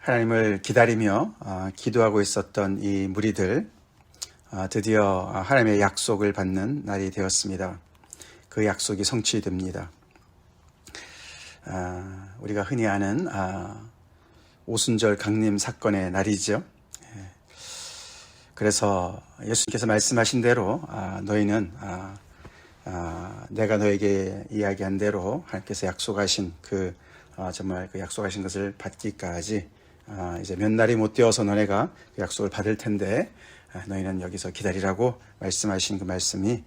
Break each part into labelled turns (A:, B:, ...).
A: 하나님을 기다리며 기도하고 있었던 이 무리들, 드디어 하나님의 약속을 받는 날이 되었습니다. 그 약속이 성취됩니다. 우리가 흔히 아는 오순절 강림 사건의 날이죠. 그래서 예수님께서 말씀하신 대로 너희는 내가 너에게 이야기한 대로 하나님께서 약속하신 정말 그 약속하신 것을 받기까지 이제 몇 날이 못 되어서 너네가 그 약속을 받을 텐데 너희는 여기서 기다리라고 말씀하신 그 말씀이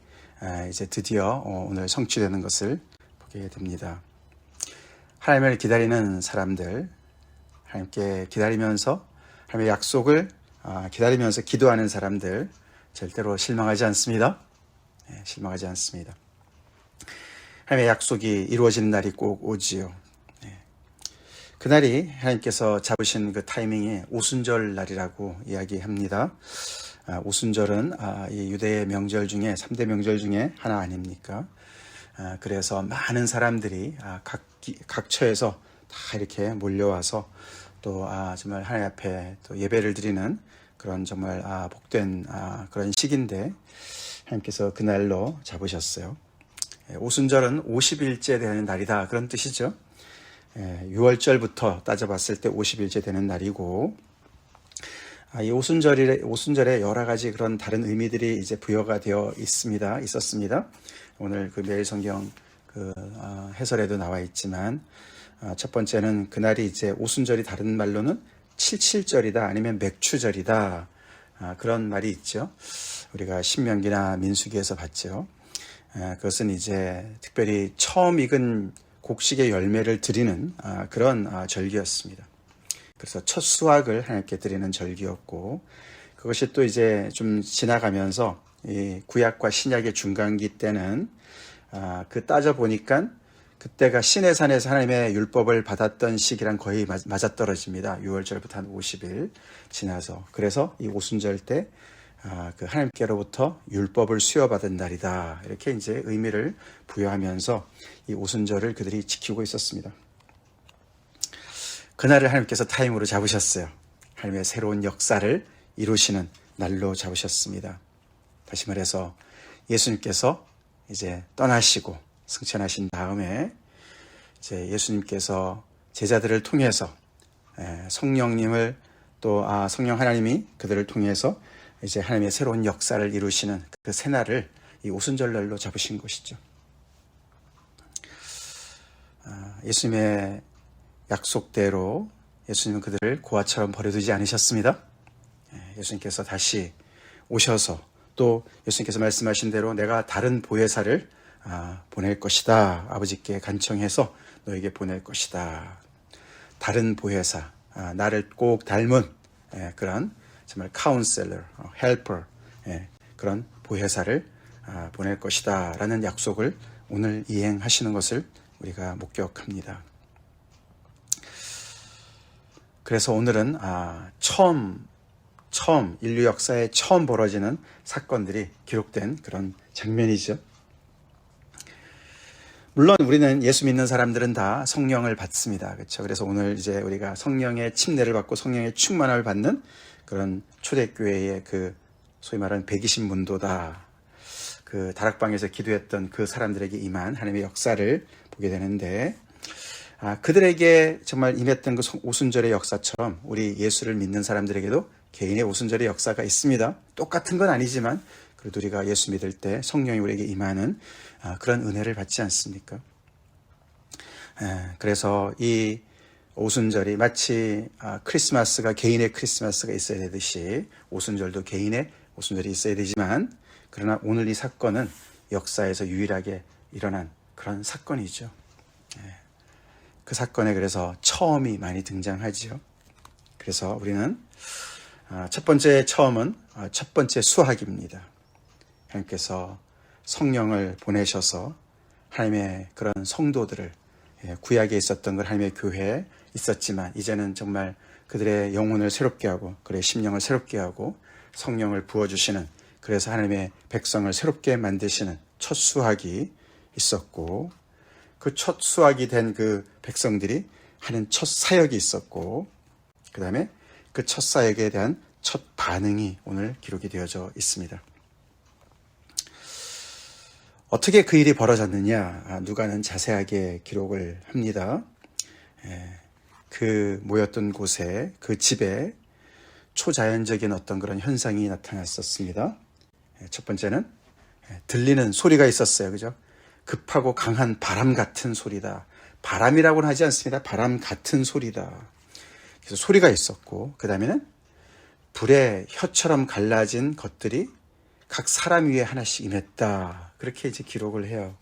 A: 이제 드디어 오늘 성취되는 것을 보게 됩니다. 하나님을 기다리는 사람들, 하나님께 기다리면서 하나님의 약속을 기다리면서 기도하는 사람들 절대로 실망하지 않습니다. 실망하지 않습니다. 하나님의 약속이 이루어지는 날이 꼭 오지요. 그날이 하나님께서 잡으신 그 타이밍이 오순절 날이라고 이야기합니다. 오순절은 이 유대의 명절 중에 3대 명절 중에 하나 아닙니까? 그래서 많은 사람들이 각 처에서 다 이렇게 몰려와서 또 정말 하나님 앞에 또 예배를 드리는 그런 정말 복된 그런 시기인데 하나님께서 그날로 잡으셨어요. 오순절은 50일째 되는 날이다, 그런 뜻이죠. 6월절부터 따져봤을 때 50일째 되는 날이고, 이 오순절에 여러 가지 그런 다른 의미들이 이제 부여가 되어 있었습니다. 오늘 그 매일 성경 해설에도 나와 있지만, 첫 번째는 그날이 이제 오순절이 다른 말로는 칠칠절이다, 아니면 맥추절이다, 그런 말이 있죠. 우리가 신명기나 민수기에서 봤죠. 그것은 이제 특별히 처음 익은 곡식의 열매를 드리는 그런 절기였습니다. 그래서 첫 수확을 하나님께 드리는 절기였고, 그것이 또 이제 좀 지나가면서 이 구약과 신약의 중간기 때는 따져보니까 그때가 시내산에서 하나님의 율법을 받았던 시기랑 거의 맞아떨어집니다. 6월절부터 한 50일 지나서. 그래서 이 오순절 때 그 하나님께로부터 율법을 수여받은 날이다, 이렇게 이제 의미를 부여하면서 이 오순절을 그들이 지키고 있었습니다. 그날을 하나님께서 타임으로 잡으셨어요. 하나님의 새로운 역사를 이루시는 날로 잡으셨습니다. 다시 말해서 예수님께서 이제 떠나시고 승천하신 다음에 이제 예수님께서 제자들을 통해서 성령님을 또 성령 하나님이 그들을 통해서 이제 하나님의 새로운 역사를 이루시는 그 새날을 이 오순절날로 잡으신 것이죠. 예수님의 약속대로 예수님은 그들을 고아처럼 버려두지 않으셨습니다. 예수님께서 다시 오셔서 또 예수님께서 말씀하신 대로 내가 다른 보혜사를 보낼 것이다, 아버지께 간청해서 너에게 보낼 것이다. 다른 보혜사, 나를 꼭 닮은 그런 정말 카운셀러, 헬퍼, 그런 보혜사를 보낼 것이다 라는 약속을 오늘 이행하시는 것을 우리가 목격합니다. 그래서 오늘은 처음 인류 역사에 처음 벌어지는 사건들이 기록된 그런 장면이죠. 물론 우리는 예수 믿는 사람들은 다 성령을 받습니다. 그렇죠? 그래서 오늘 이제 우리가 성령의 침례를 받고 성령의 충만함을 받는 그런 초대교회의 소위 말하는 120문도다. 그 다락방에서 기도했던 그 사람들에게 임한 하나님의 역사를 보게 되는데, 그들에게 정말 임했던 그 오순절의 역사처럼 우리 예수를 믿는 사람들에게도 개인의 오순절의 역사가 있습니다. 똑같은 건 아니지만 그래도 우리가 예수 믿을 때 성령이 우리에게 임하는 그런 은혜를 받지 않습니까? 그래서 이 오순절이 마치 크리스마스가 개인의 크리스마스가 있어야 되듯이 오순절도 개인의 오순절이 있어야 되지만, 그러나 오늘 이 사건은 역사에서 유일하게 일어난 그런 사건이죠. 그 사건에 그래서 처음이 많이 등장하지요. 그래서 우리는 첫 번째 처음은 첫 번째 수학입니다. 하나님께서 성령을 보내셔서 하나님의 그런 성도들을, 구약에 있었던 걸 하나님의 교회에 있었지만 이제는 정말 그들의 영혼을 새롭게 하고 그들의 심령을 새롭게 하고 성령을 부어주시는, 그래서 하나님의 백성을 새롭게 만드시는 첫 수학이 있었고, 그 첫 수학이 된 그 백성들이 하는 첫 사역이 있었고, 그 다음에 그 첫 사역에 대한 첫 반응이 오늘 기록이 되어져 있습니다. 어떻게 그 일이 벌어졌느냐? 누가는 자세하게 기록을 합니다. 그 모였던 곳에, 그 집에 초자연적인 어떤 그런 현상이 나타났었습니다. 첫 번째는 들리는 소리가 있었어요. 그죠? 급하고 강한 바람 같은 소리다. 바람이라고는 하지 않습니다. 바람 같은 소리다. 그래서 소리가 있었고, 그 다음에는 불에 혀처럼 갈라진 것들이 각 사람 위에 하나씩 임했다. 그렇게 이제 기록을 해요.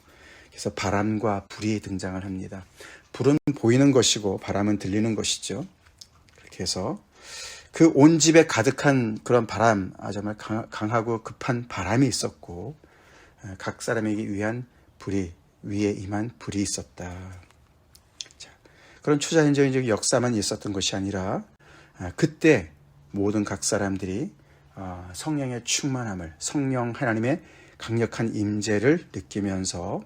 A: 그래서 바람과 불이 등장을 합니다. 불은 보이는 것이고 바람은 들리는 것이죠. 그렇게 해서 그 온 집에 가득한 그런 바람, 정말 강하고 급한 바람이 있었고, 각 사람에게 위한 불이, 위에 임한 불이 있었다. 자, 그런 초자연적인 역사만 있었던 것이 아니라 그때 모든 각 사람들이 성령의 충만함을, 성령 하나님의 강력한 임재를 느끼면서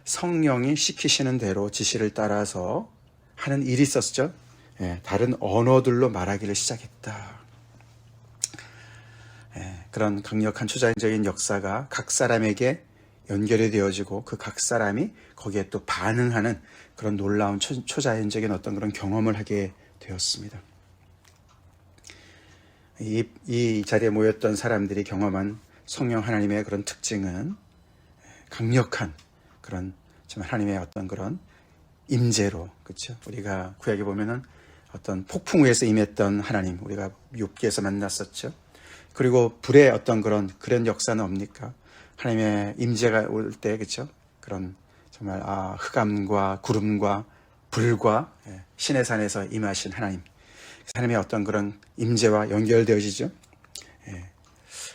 A: 성령이 시키시는 대로 지시를 따라서 하는 일이 있었죠. 다른 언어들로 말하기를 시작했다. 그런 강력한 초자연적인 역사가 각 사람에게 연결이 되어지고 그 각 사람이 거기에 또 반응하는 그런 놀라운 초자연적인 어떤 그런 경험을 하게 되었습니다. 이 자리에 모였던 사람들이 경험한 성령 하나님의 그런 특징은 강력한 그런 하나님의 어떤 그런 임재로, 그렇죠? 우리가 구약에 보면은 어떤 폭풍 위에서 임했던 하나님, 우리가 욥기에서 만났었죠. 그리고 불의 어떤 그런 역사는 옵니까? 하나님의 임재가 올 때, 그렇죠? 그런 정말 흑암과 구름과 불과 신의 산에서 임하신 하나님, 하나님의 어떤 그런 임재와 연결되어지죠.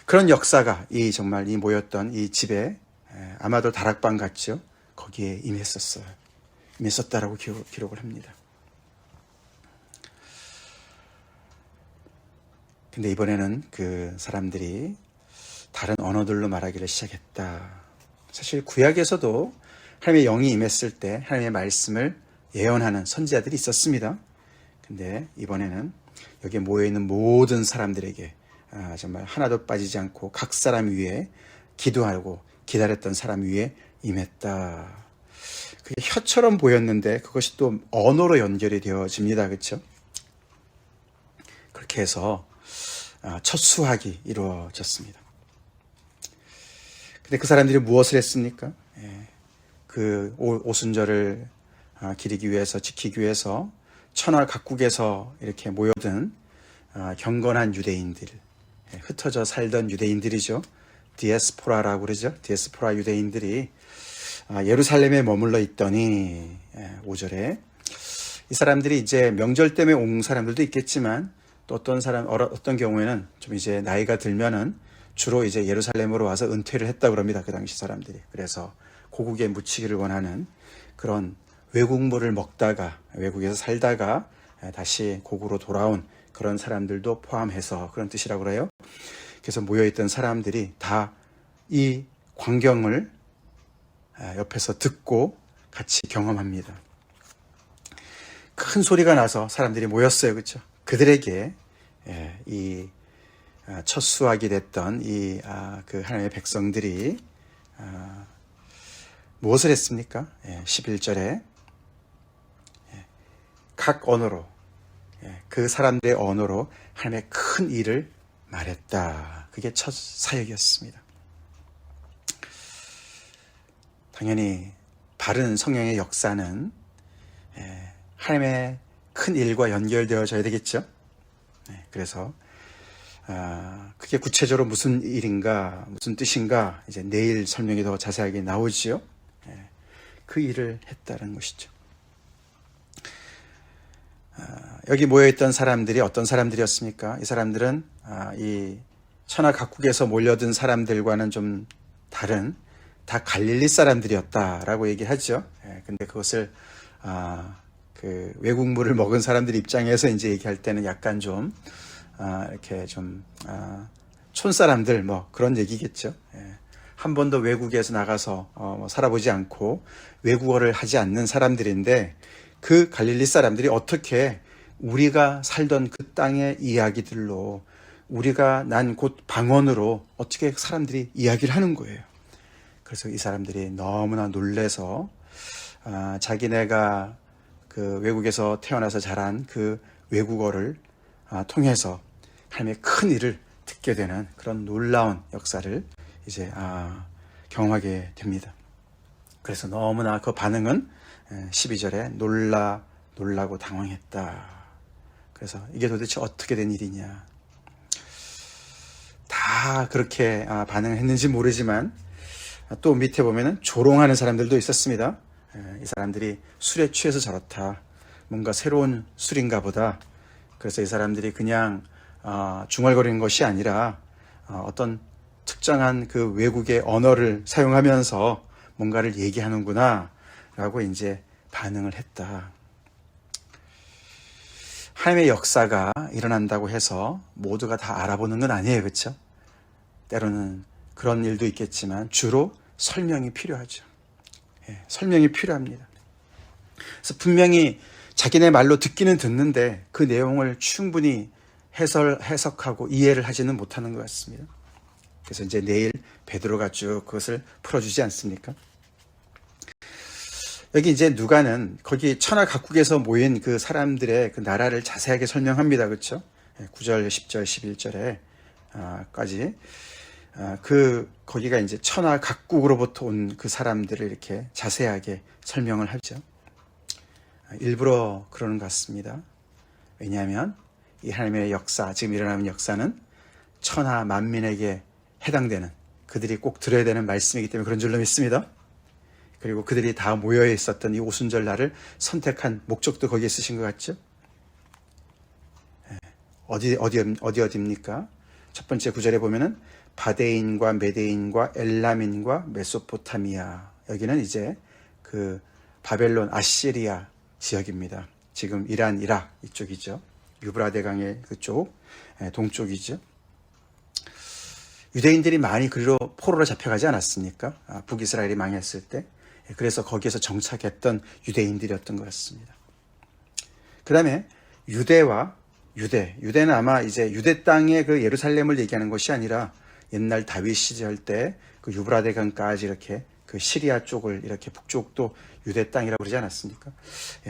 A: 그런 역사가 정말 이 모였던 이 집에 아마도 다락방 같죠. 거기에 임했었다라고 기록을 합니다. 근데 이번에는 그 사람들이 다른 언어들로 말하기를 시작했다. 사실 구약에서도 하나님의 영이 임했을 때 하나님의 말씀을 예언하는 선지자들이 있었습니다. 근데 이번에는 여기에 모여있는 모든 사람들에게 정말 하나도 빠지지 않고 각 사람 위에 기도하고 기다렸던 사람 위에 임했다. 그게 혀처럼 보였는데 그것이 또 언어로 연결이 되어집니다. 그렇죠? 그렇게 해서 첫 수학이 이루어졌습니다. 근데 그 사람들이 무엇을 했습니까? 그 오순절을 기리기 위해서, 지키기 위해서 천하 각국에서 이렇게 모여든 경건한 유대인들, 흩어져 살던 유대인들이죠. 디에스포라라고 그러죠. 디에스포라 유대인들이 예루살렘에 머물러 있더니 5절에 이 사람들이 이제 명절 때문에 온 사람들도 있겠지만 또 어떤 경우에는 좀 이제 나이가 들면은 주로 이제 예루살렘으로 와서 은퇴를 했다고 합니다. 그 당시 사람들이. 그래서 고국에 묻히기를 원하는 그런 외국물을 먹다가, 외국에서 살다가 다시 고국으로 돌아온 그런 사람들도 포함해서 그런 뜻이라고 그래요. 그래서 모여있던 사람들이 다 이 광경을 옆에서 듣고 같이 경험합니다. 큰 소리가 나서 사람들이 모였어요. 그렇죠? 그들에게 이 첫 수확이 됐던 그 하나님의 백성들이 무엇을 했습니까? 11절에 각 언어로, 그 사람들의 언어로 하나님의 큰 일을 말했다. 그게 첫 사역이었습니다. 당연히 바른 성령의 역사는 하나님의 큰 일과 연결되어져야 되겠죠. 그래서 그게 구체적으로 무슨 일인가, 무슨 뜻인가 이제 내일 설명이 더 자세하게 나오지요. 그 일을 했다는 것이죠. 여기 모여있던 사람들이 어떤 사람들이었습니까? 이 사람들은 이 천하 각국에서 몰려든 사람들과는 좀 다른 다 갈릴리 사람들이었다라고 얘기하죠. 근데 그것을 그 외국물을 먹은 사람들 입장에서 이제 얘기할 때는 약간 좀 이렇게 좀 촌사람들 뭐 그런 얘기겠죠. 한 번도 외국에서 나가서 살아보지 않고 외국어를 하지 않는 사람들인데 그 갈릴리 사람들이 어떻게 우리가 살던 그 땅의 이야기들로 우리가 난 곳 방언으로 어떻게 사람들이 이야기를 하는 거예요. 그래서 이 사람들이 너무나 놀래서 자기네가 그 외국에서 태어나서 자란 그 외국어를 통해서 하나님의 큰 일을 듣게 되는 그런 놀라운 역사를 이제 경험하게 됩니다. 그래서 너무나 그 반응은 12절에 놀라고 당황했다. 그래서 이게 도대체 어떻게 된 일이냐. 다 그렇게 반응을 했는지 모르지만 또 밑에 보면은 조롱하는 사람들도 있었습니다. 이 사람들이 술에 취해서 저렇다. 뭔가 새로운 술인가 보다. 그래서 이 사람들이 그냥 중얼거리는 것이 아니라 어떤 특정한 그 외국의 언어를 사용하면서 뭔가를 얘기하는구나 라고 이제 반응을 했다. 하나님의 역사가 일어난다고 해서 모두가 다 알아보는 건 아니에요. 그렇죠? 때로는 그런 일도 있겠지만 주로 설명이 필요하죠. 설명이 필요합니다. 그래서 분명히 자기네 말로 듣기는 듣는데 그 내용을 충분히 해석하고 이해를 하지는 못하는 것 같습니다. 그래서 이제 내일 베드로가 쭉 그것을 풀어주지 않습니까? 여기 이제 누가는 거기 천하 각국에서 모인 그 사람들의 그 나라를 자세하게 설명합니다. 그렇죠? 9절, 10절, 11절에까지 거기가 이제 천하 각국으로부터 온 그 사람들을 이렇게 자세하게 설명을 하죠. 일부러 그러는 것 같습니다. 왜냐하면 이 하나님의 역사, 지금 일어나는 역사는 천하 만민에게 해당되는 그들이 꼭 들어야 되는 말씀이기 때문에 그런 줄로 믿습니다. 그리고 그들이 다 모여 있었던 이 오순절 날을 선택한 목적도 거기에 쓰신 것 같죠? 어디입니까? 첫 번째 구절에 보면은 바데인과 메데인과 엘람인과 메소포타미아. 여기는 이제 그 바벨론, 아시리아 지역입니다. 지금 이란, 이락 이쪽이죠. 유브라데 강의 그쪽, 동쪽이죠. 유대인들이 많이 그리로 포로로 잡혀가지 않았습니까? 북이스라엘이 망했을 때. 그래서 거기에서 정착했던 유대인들이었던 것 같습니다. 그 다음에 유대는 아마 이제 유대 땅의 그 예루살렘을 얘기하는 것이 아니라 옛날 다윗 시절 때 그 유브라데 강까지 이렇게 그 시리아 쪽을 이렇게 북쪽도 유대 땅이라고 그러지 않았습니까?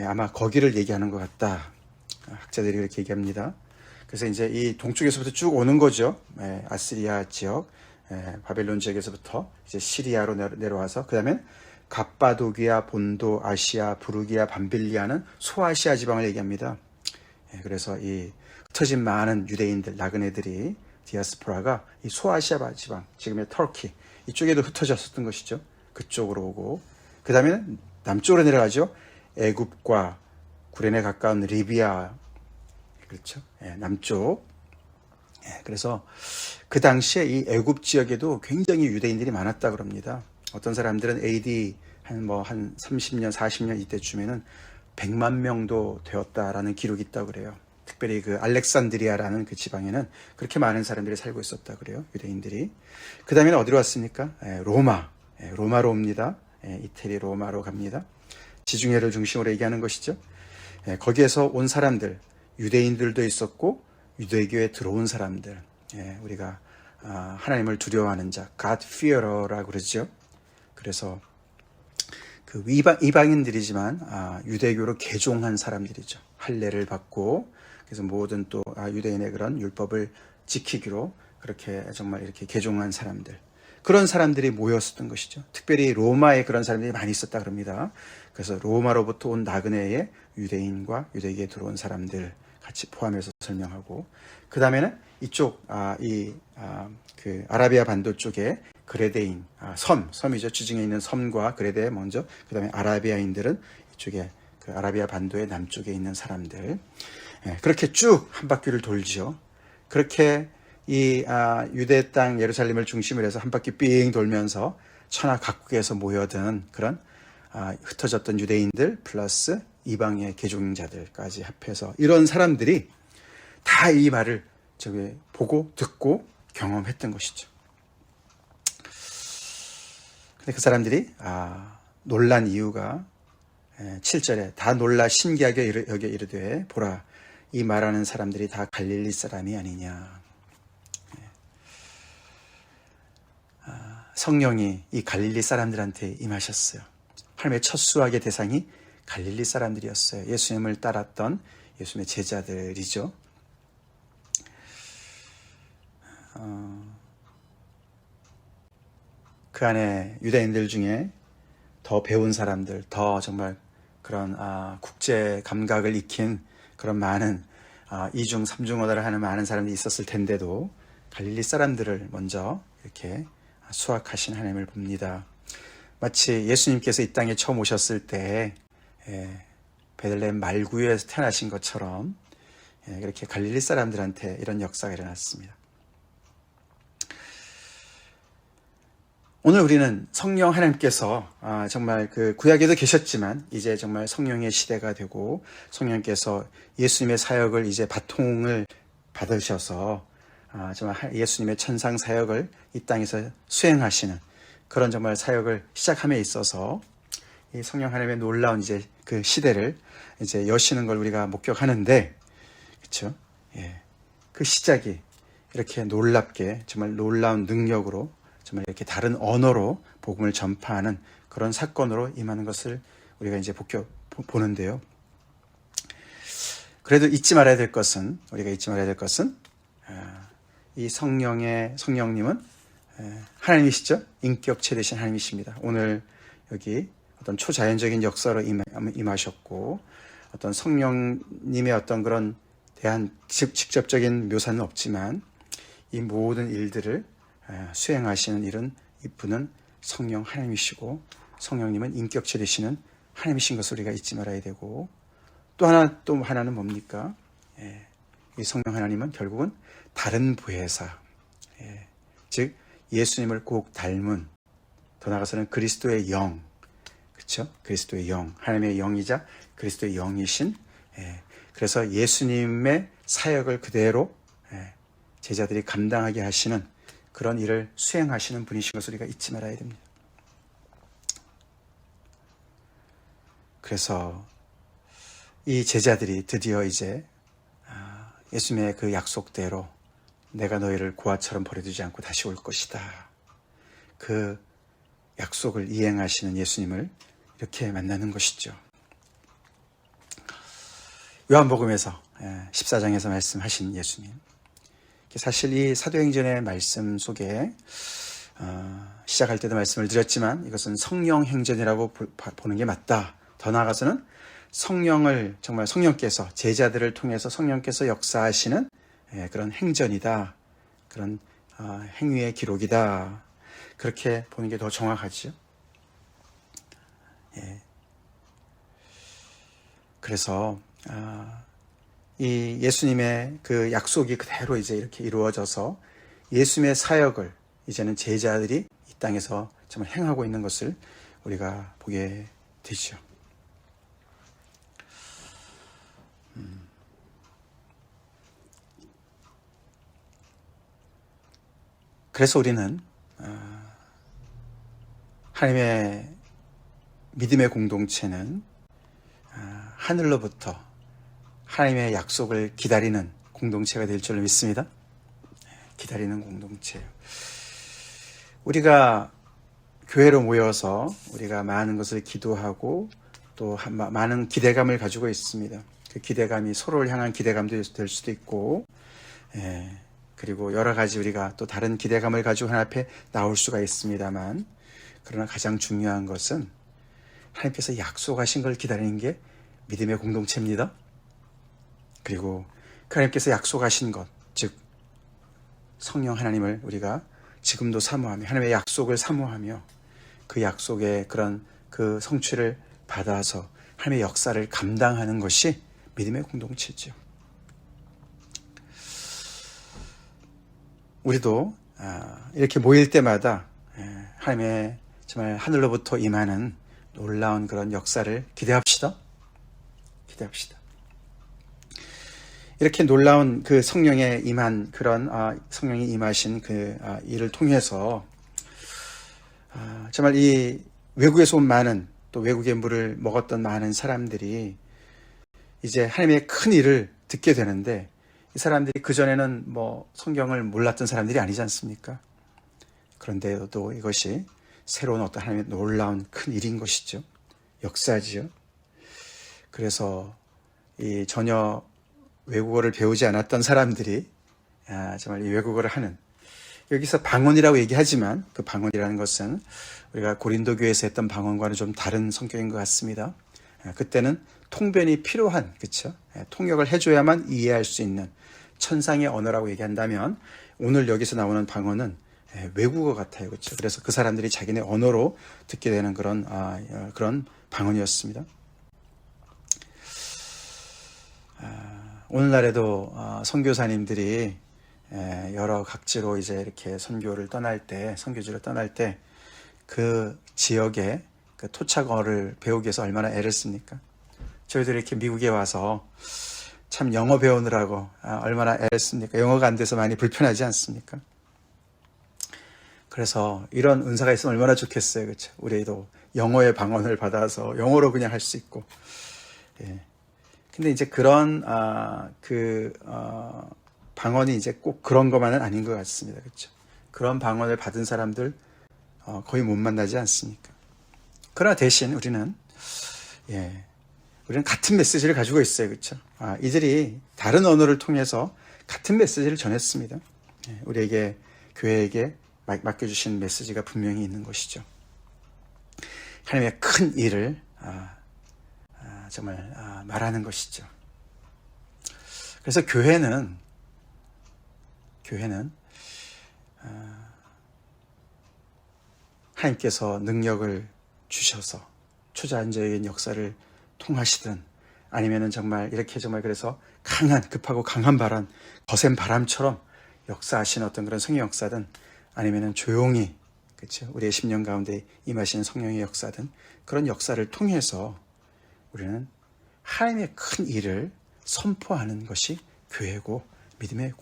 A: 아마 거기를 얘기하는 것 같다. 학자들이 그렇게 얘기합니다. 그래서 이제 이 동쪽에서부터 쭉 오는 거죠. 아시리아 지역, 바벨론 지역에서부터 이제 시리아로 내려와서 그 다음에 갑바도기아, 본도, 아시아, 부르기아, 밤빌리아는 소아시아 지방을 얘기합니다. 그래서 이 흩어진 많은 유대인들, 나그네들이 디아스포라가 이 소아시아 지방, 지금의 터키 이쪽에도 흩어졌었던 것이죠. 그쪽으로 오고 그 다음에는 남쪽으로 내려가죠. 애굽과 구레네 가까운 리비아, 그렇죠. 남쪽. 그래서 그 당시에 이 애굽 지역에도 굉장히 유대인들이 많았다 그럽니다. 어떤 사람들은 AD 한 30년, 40년 이때쯤에는 100만 명도 되었다라는 기록이 있다고 그래요. 특별히 그 알렉산드리아라는 그 지방에는 그렇게 많은 사람들이 살고 있었다 그래요. 유대인들이. 그 다음에는 어디로 왔습니까? 로마로 옵니다. 이태리 로마로 갑니다. 지중해를 중심으로 얘기하는 것이죠. 거기에서 온 사람들, 유대인들도 있었고 유대교에 들어온 사람들, 우리가 하나님을 두려워하는 자, God fearer라고 그러죠. 그래서 그 이방인들이지만 유대교로 개종한 사람들이죠. 할례를 받고 그래서 모든 또 유대인의 그런 율법을 지키기로 그렇게 정말 이렇게 개종한 사람들, 그런 사람들이 모였었던 것이죠. 특별히 로마에 그런 사람들이 많이 있었다 그럽니다. 그래서 로마로부터 온 나그네의 유대인과 유대교에 들어온 사람들 같이 포함해서 설명하고, 그 다음에는 이쪽 그 아라비아 반도 쪽에 그레데인, 섬이죠. 지중해 있는 섬과 그레데 먼저, 그 다음에 아라비아인들은 이쪽에 그 아라비아 반도의 남쪽에 있는 사람들. 그렇게 쭉 한 바퀴를 돌죠. 그렇게 이 유대 땅 예루살렘을 중심으로 해서 한 바퀴 삥 돌면서 천하 각국에서 모여든 그런 흩어졌던 유대인들 플러스 이방의 개종자들까지 합해서 이런 사람들이 다 이 말을 보고 듣고 경험했던 것이죠. 근데 그 사람들이 놀란 이유가 7절에 다 놀라 신기하게 여겨 이르되 보라 이 말하는 사람들이 다 갈릴리 사람이 아니냐. 성령이 이 갈릴리 사람들한테 임하셨어요. 하나님의 첫 수학의 대상이 갈릴리 사람들이었어요. 예수님을 따랐던 예수님의 제자들이죠. 그 안에 유대인들 중에 더 배운 사람들, 더 정말 그런 국제 감각을 익힌 그런 많은 이중 삼중언어를 하는 많은 사람들이 있었을 텐데도 갈릴리 사람들을 먼저 이렇게 수확하신 하나님을 봅니다. 마치 예수님께서 이 땅에 처음 오셨을 때 베들레헴 말구유에서 태어나신 것처럼 이렇게 갈릴리 사람들한테 이런 역사가 일어났습니다. 오늘 우리는 성령 하나님께서 정말 그 구약에도 계셨지만 이제 정말 성령의 시대가 되고 성령께서 예수님의 사역을 이제 바통을 받으셔서 정말 예수님의 천상 사역을 이 땅에서 수행하시는 그런 정말 사역을 시작함에 있어서 이 성령 하나님의 놀라운 이제 그 시대를 이제 여시는 걸 우리가 목격하는데, 그렇죠? 그 시작이 이렇게 놀랍게 정말 놀라운 능력으로 정말 이렇게 다른 언어로 복음을 전파하는 그런 사건으로 임하는 것을 우리가 이제 보는데요. 그래도 우리가 잊지 말아야 될 것은 이 성령님은 하나님이시죠. 인격체 되신 하나님이십니다. 오늘 여기 어떤 초자연적인 역사로 임하셨고 어떤 성령님의 어떤 그런 대한 직접적인 묘사는 없지만 이 모든 일들을 수행하시는 이분은 성령 하나님이시고 성령님은 인격체 되시는 하나님이신 것을 우리가 잊지 말아야 되고 또 하나는 뭡니까? 이 성령 하나님은 결국은 다른 부회사, 즉 예수님을 꼭 닮은, 더 나아가서는 그리스도의 영, 그렇죠? 그리스도의 영, 하나님의 영이자 그리스도의 영이신, 그래서 예수님의 사역을 그대로 제자들이 감당하게 하시는 그런 일을 수행하시는 분이신 것을 우리가 잊지 말아야 됩니다. 그래서 이 제자들이 드디어 이제 예수님의 그 약속대로 내가 너희를 고아처럼 버려두지 않고 다시 올 것이다. 그 약속을 이행하시는 예수님을 이렇게 만나는 것이죠. 요한복음에서 14장에서 말씀하신 예수님. 사실 이 사도행전의 말씀 속에 시작할 때도 말씀을 드렸지만 이것은 성령행전이라고 보는 게 맞다. 더 나아가서는 정말 성령께서 제자들을 통해서 성령께서 역사하시는 그런 행전이다. 그런 행위의 기록이다. 그렇게 보는 게 더 정확하죠. 그래서 이 예수님의 그 약속이 그대로 이제 이렇게 이루어져서 예수님의 사역을 이제는 제자들이 이 땅에서 정말 행하고 있는 것을 우리가 보게 되죠. 그래서 우리는 하나님의 믿음의 공동체는 하늘로부터 하나님의 약속을 기다리는 공동체가 될 줄로 믿습니다. 기다리는 공동체예요. 우리가 교회로 모여서 우리가 많은 것을 기도하고 또 많은 기대감을 가지고 있습니다. 그 기대감이 서로를 향한 기대감도 될 수도 있고, 그리고 여러 가지 우리가 또 다른 기대감을 가지고 하나님 앞에 나올 수가 있습니다만, 그러나 가장 중요한 것은 하나님께서 약속하신 걸 기다리는 게 믿음의 공동체입니다. 그리고 하나님께서 약속하신 것, 즉 성령 하나님을 우리가 지금도 사모하며 하나님의 약속을 사모하며 그 약속의 그런 그 성취를 받아서 하나님의 역사를 감당하는 것이 믿음의 공동체죠. 우리도 이렇게 모일 때마다 하나님의 정말 하늘로부터 임하는 놀라운 그런 역사를 기대합시다. 이렇게 놀라운 그 성령에 임한 그런 성령이 임하신 그 일을 통해서 정말 이 외국에서 온 많은 또 외국의 물을 먹었던 많은 사람들이 이제 하나님의 큰 일을 듣게 되는데 이 사람들이 그전에는 뭐 성경을 몰랐던 사람들이 아니지 않습니까? 그런데도 이것이 새로운 어떤 하나님의 놀라운 큰 일인 것이죠. 역사지요. 그래서 이 전혀 외국어를 배우지 않았던 사람들이 정말 이 외국어를 하는, 여기서 방언이라고 얘기하지만 그 방언이라는 것은 우리가 고린도 교회에서 했던 방언과는 좀 다른 성격인 것 같습니다. 그때는 통변이 필요한, 그렇죠? 통역을 해줘야만 이해할 수 있는 천상의 언어라고 얘기한다면 오늘 여기서 나오는 방언은 외국어 같아요, 그렇죠? 그래서 그 사람들이 자기네 언어로 듣게 되는 그런 방언이었습니다. 오늘날에도 선교사님들이 여러 각지로 이제 이렇게 선교지를 떠날 때 그 지역의 그 토착어를 배우기 위해서 얼마나 애를 씁니까? 저희들이 이렇게 미국에 와서 참 영어 배우느라고 얼마나 애를 씁니까? 영어가 안 돼서 많이 불편하지 않습니까? 그래서 이런 은사가 있으면 얼마나 좋겠어요, 그렇죠? 우리도 영어의 방언을 받아서 영어로 그냥 할 수 있고. 근데 이제 그런 방언이 이제 꼭 그런 것만은 아닌 것 같습니다, 그렇죠? 그런 방언을 받은 사람들 거의 못 만나지 않습니까? 그러나 대신 우리는 같은 메시지를 가지고 있어요, 그렇죠? 이들이 다른 언어를 통해서 같은 메시지를 전했습니다. 우리에게, 교회에게 맡겨주신 메시지가 분명히 있는 것이죠. 하나님의 큰 일을 정말 말하는 것이죠. 그래서 교회는 하나님께서 능력을 주셔서 초자연적인 역사를 통하시든 아니면은 정말 이렇게 정말 그래서 급하고 강한 바람, 거센 바람처럼 역사하시는 어떤 그런 성령 역사든 아니면은 조용히, 그렇죠? 우리의 심령 가운데 임하시는 성령의 역사든 그런 역사를 통해서 우리는 하나님의 큰 일을 선포하는 것이 교회고 믿음의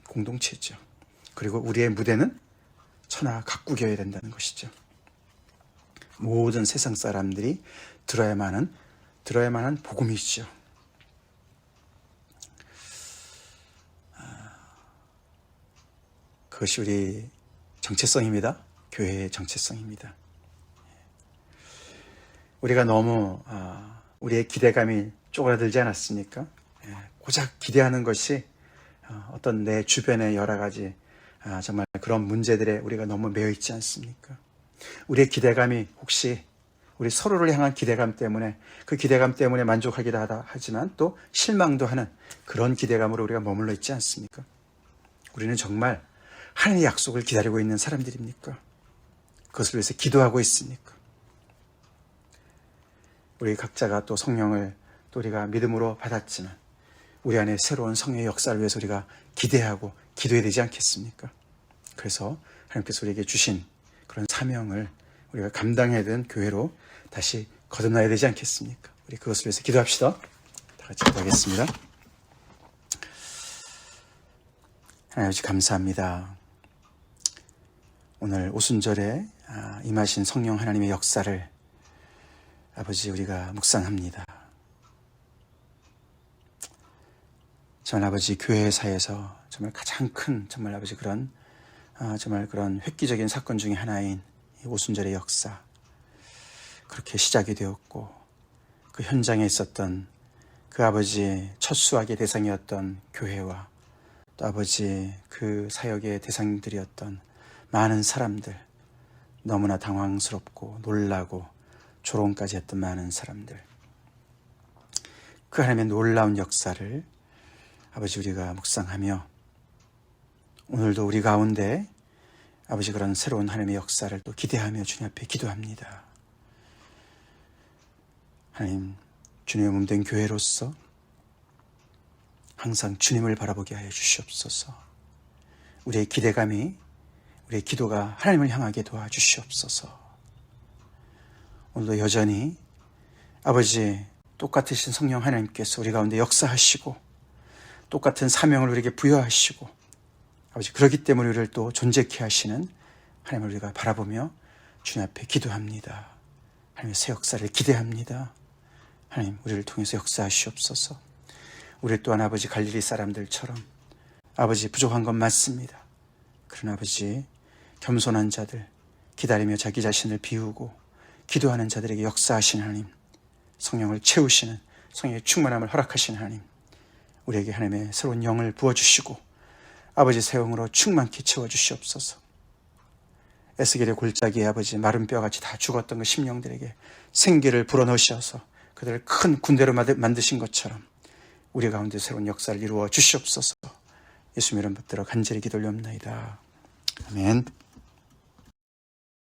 A: 공동체죠. 그리고 우리의 무대는 천하 각국이어야 된다는 것이죠. 모든 세상 사람들이 들어야만 하는 복음이죠. 그것이 우리 정체성입니다. 교회의 정체성입니다. 우리가 너무 우리의 기대감이 쪼그라들지 않았습니까? 고작 기대하는 것이 어떤 내 주변의 여러 가지 정말 그런 문제들에 우리가 너무 매여 있지 않습니까? 우리의 기대감이 혹시 우리 서로를 향한 기대감 때문에 그 기대감 때문에 만족하기도 하지만 또 실망도 하는 그런 기대감으로 우리가 머물러 있지 않습니까? 우리는 정말 하나님의 약속을 기다리고 있는 사람들입니까? 그것을 위해서 기도하고 있습니까? 우리 각자가 또 성령을 또 우리가 믿음으로 받았지만 우리 안에 새로운 성령의 역사를 위해서 우리가 기대하고 기도해야 되지 않겠습니까? 그래서 하나님께서 우리에게 주신 그런 사명을 우리가 감당해야 되는 교회로 다시 거듭나야 되지 않겠습니까? 우리 그것을 위해서 기도합시다. 다 같이 기도하겠습니다. 하나님 아버지 감사합니다. 오늘 오순절에 임하신 성령 하나님의 역사를 아버지 우리가 묵상합니다. 정말 아버지 교회사에서 정말 가장 큰 정말 아버지 정말 그런 획기적인 사건 중에 하나인 이 오순절의 역사, 그렇게 시작이 되었고 그 현장에 있었던 그 아버지 첫 수학의 대상이었던 교회와 또 아버지 그 사역의 대상들이었던 많은 사람들, 너무나 당황스럽고 놀라고 조롱까지 했던 많은 사람들, 그 하나님의 놀라운 역사를 아버지 우리가 묵상하며 오늘도 우리 가운데 아버지 그런 새로운 하나님의 역사를 또 기대하며 주님 앞에 기도합니다. 하나님, 주님의 몸된 교회로서 항상 주님을 바라보게 하여 주시옵소서. 우리의 기대감이, 우리의 기도가 하나님을 향하게 도와주시옵소서. 오늘도 여전히 아버지 똑같으신 성령 하나님께서 우리 가운데 역사하시고 똑같은 사명을 우리에게 부여하시고 아버지 그렇기 때문에 우리를 또 존재케 하시는 하나님을 우리가 바라보며 주님 앞에 기도합니다. 하나님의 새 역사를 기대합니다. 하나님 우리를 통해서 역사하시옵소서. 우리 또한 아버지 갈릴리 사람들처럼 아버지 부족한 건 맞습니다. 그러나 아버지 겸손한 자들, 기다리며 자기 자신을 비우고 기도하는 자들에게 역사하신 하나님, 성령을 채우시는 성령의 충만함을 허락하신 하나님, 우리에게 하나님의 새로운 영을 부어주시고 아버지 새 영으로 충만케 채워주시옵소서. 에스겔의 골짜기에 아버지 마른 뼈같이 다 죽었던 그 심령들에게 생기를 불어넣으셔서 그들을 큰 군대로 만드신 것처럼 우리 가운데 새로운 역사를 이루어 주시옵소서. 예수님 이름 붙들어 간절히 기도 올려옵나이다. 아멘.